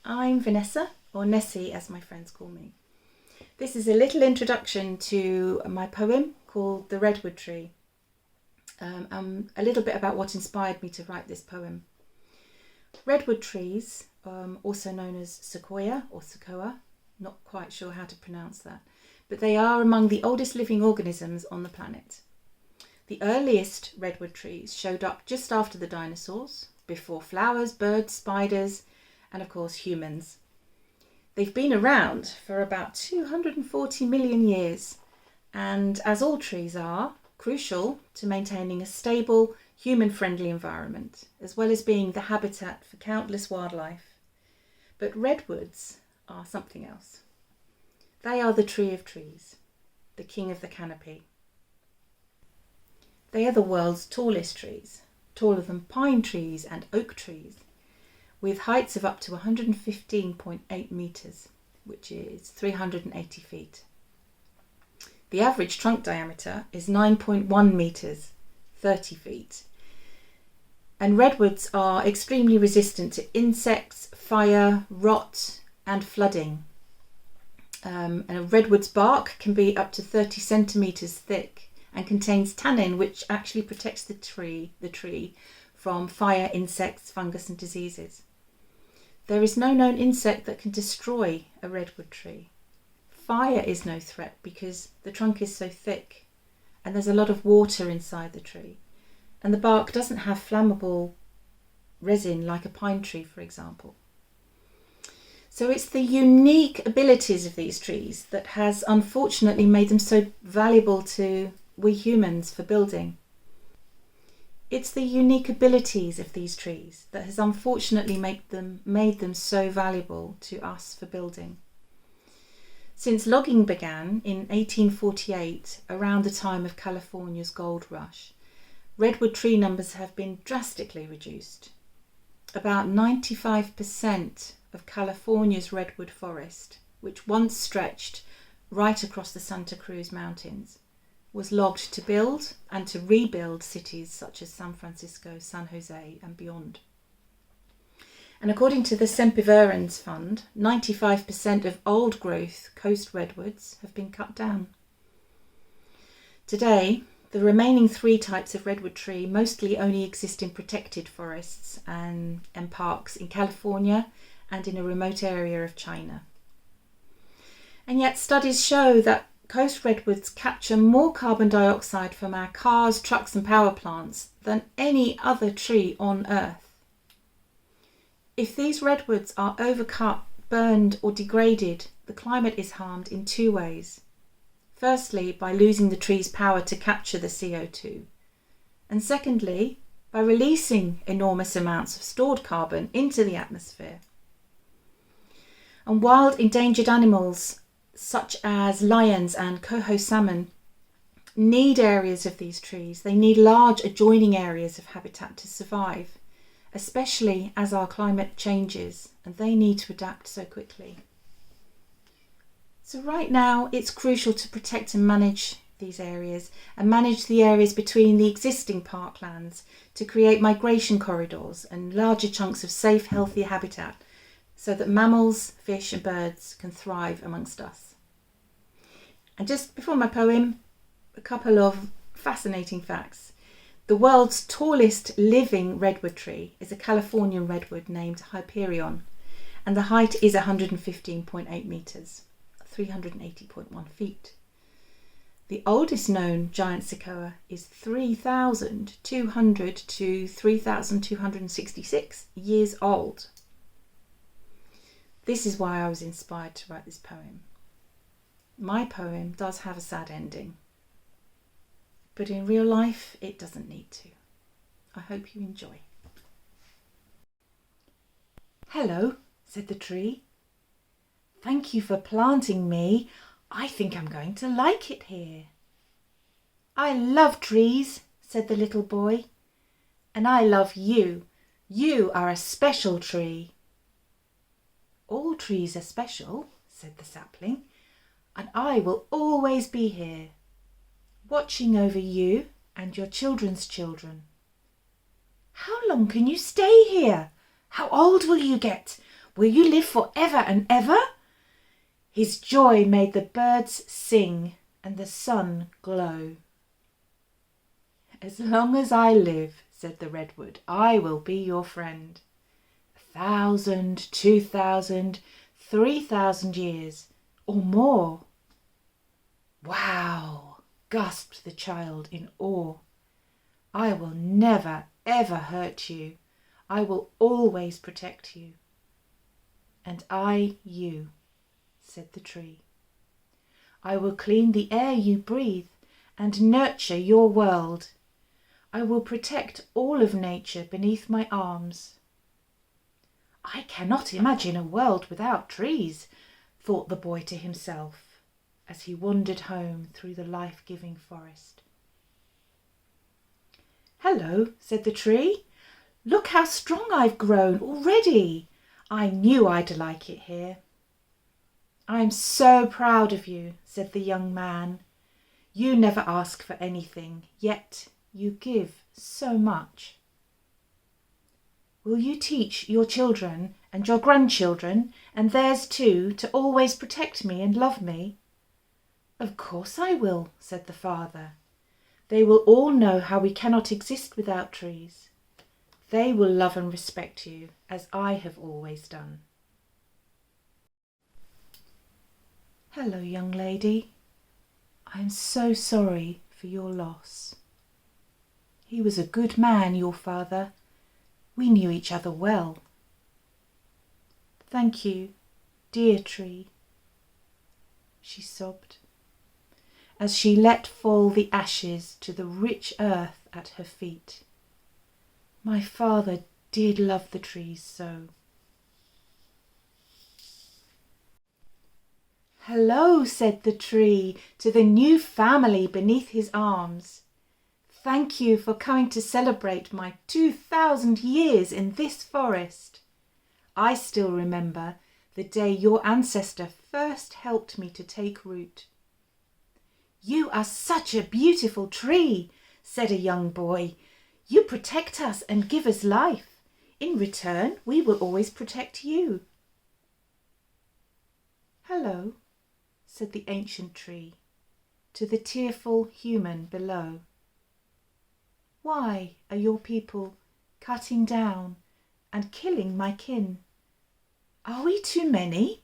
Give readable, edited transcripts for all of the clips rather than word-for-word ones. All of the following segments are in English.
I'm Vanessa, or Nessie as my friends call me. This is a little introduction to my poem called The Redwood Tree. A little bit about what inspired me to write this poem. Redwood trees, also known as sequoia or sequoia, not quite sure how to pronounce that, but they are among the oldest living organisms on the planet. The earliest redwood trees showed up just after the dinosaurs, before flowers, birds, spiders, and of course humans. They've been around for about 240 million years, and as all trees are, crucial to maintaining a stable, human-friendly environment, as well as being the habitat for countless wildlife. But redwoods are something else. They are the tree of trees, the king of the canopy. They are the world's tallest trees, taller than pine trees and oak trees, with heights of up to 115.8 metres, which is 380 feet. The average trunk diameter is 9.1 metres, 30 feet. And redwoods are extremely resistant to insects, fire, rot, and flooding. And a redwood's bark can be up to 30 centimetres thick and contains tannin, which actually protects the tree from fire, insects, fungus and diseases. There is no known insect that can destroy a redwood tree. Fire is no threat because the trunk is so thick and there's a lot of water inside the tree, and the bark doesn't have flammable resin like a pine tree, for example. So it's the unique abilities of these trees that has unfortunately made them so valuable to we humans for building. It's the unique abilities of these trees that has unfortunately made them so valuable to us for building. Since logging began in 1848, around the time of California's gold rush, redwood tree numbers have been drastically reduced. About 95% of California's redwood forest, which once stretched right across the Santa Cruz Mountains, was logged to build and to rebuild cities such as San Francisco, San Jose and beyond. And according to the Sempervirens Fund, 95% of old growth coast redwoods have been cut down. Today, the remaining 3 types of redwood tree mostly only exist in protected forests and parks in California and in a remote area of China. And yet studies show that coast redwoods capture more carbon dioxide from our cars, trucks and power plants than any other tree on Earth. If these redwoods are overcut, burned or degraded, the climate is harmed in 2 ways. Firstly, by losing the tree's power to capture the CO2. And secondly, by releasing enormous amounts of stored carbon into the atmosphere. And wild endangered animals such as lions and coho salmon need areas of these trees. They need large adjoining areas of habitat to survive, especially as our climate changes and they need to adapt so quickly. So right now it's crucial to protect and manage these areas and manage the areas between the existing parklands to create migration corridors and larger chunks of safe, healthy habitat so that mammals, fish and birds can thrive amongst us. And just before my poem, a couple of fascinating facts. The world's tallest living redwood tree is a Californian redwood named Hyperion, and the height is 115.8 metres, 380.1 feet. The oldest known giant sequoia is 3,200 to 3,266 years old. This is why I was inspired to write this poem. My poem does have a sad ending, but in real life it doesn't need to. I hope you enjoy. "Hello," said the tree. "Thank you for planting me. I think I'm going to like it here." "I love trees," said the little boy. "And I love you. You are a special tree." "All trees are special," said the sapling, "and I will always be here, watching over you and your children's children." "How long can you stay here? How old will you get? Will you live for ever and ever?" His joy made the birds sing and the sun glow. "As long as I live," said the redwood, "I will be your friend. 1,000, 2,000, 3,000 years or more." "Wow!" gasped the child in awe. "I will never, ever hurt you. I will always protect you." "And I you," said the tree. "I will clean the air you breathe and nurture your world. I will protect all of nature beneath my arms." "I cannot imagine a world without trees," thought the boy to himself as he wandered home through the life-giving forest. "Hello," said the tree. "Look how strong I've grown already. I knew I'd like it here." "I'm so proud of you," said the young man. "You never ask for anything, yet you give so much." "Will you teach your children and your grandchildren and theirs too to always protect me and love me?" "Of course I will," said the father. "They will all know how we cannot exist without trees. They will love and respect you as I have always done." "Hello, young lady. I am so sorry for your loss. He was a good man, your father. We knew each other well." "Thank you, dear tree," she sobbed, as she let fall the ashes to the rich earth at her feet. "My father did love the trees so." "Hello," said the tree to the new family beneath his arms. "Thank you for coming to celebrate my 2,000 years in this forest. I still remember the day your ancestor first helped me to take root." "You are such a beautiful tree," said a young boy. "You protect us and give us life. In return, we will always protect you." "Hello," said the ancient tree to the tearful human below. "Why are your people cutting down and killing my kin? Are we too many?"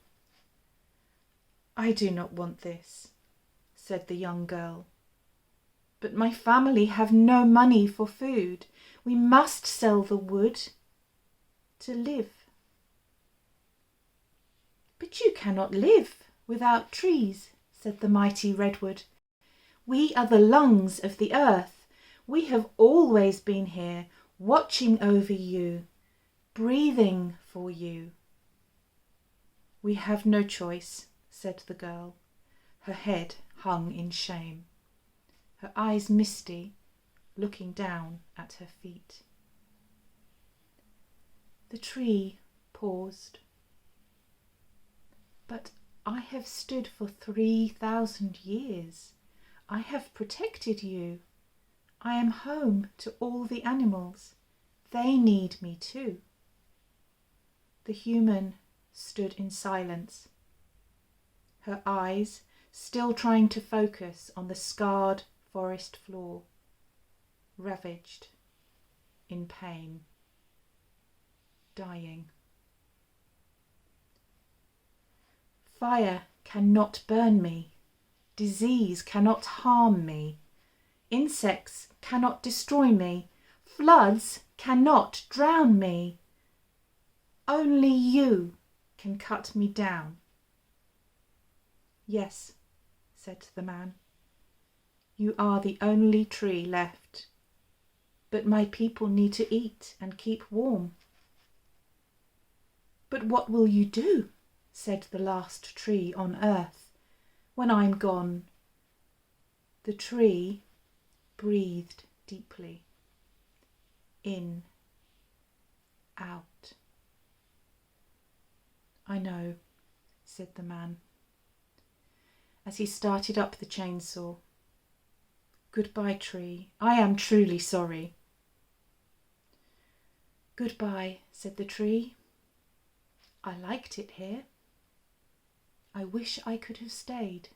"I do not want this," said the young girl. "But my family have no money for food. We must sell the wood to live." "But you cannot live without trees," said the mighty redwood. "We are the lungs of the earth. We have always been here, watching over you, breathing for you." "We have no choice," said the girl. Her head hung in shame, her eyes misty, looking down at her feet. The tree paused. "But I have stood for 3,000 years. I have protected you. I am home to all the animals. They need me too." The human stood in silence, her eyes still trying to focus on the scarred forest floor, ravaged, in pain, dying. "Fire cannot burn me. Disease cannot harm me. Insects cannot destroy me. Floods cannot drown me. Only you can cut me down." "Yes," said the man, "you are the only tree left. But my people need to eat and keep warm." "But what will you do," said the last tree on earth, "when I'm gone?" The tree breathed deeply. In, out. "I know," said the man, as he started up the chainsaw. "Goodbye, tree. I am truly sorry." "Goodbye," said the tree. I liked it here. I wish I could have stayed.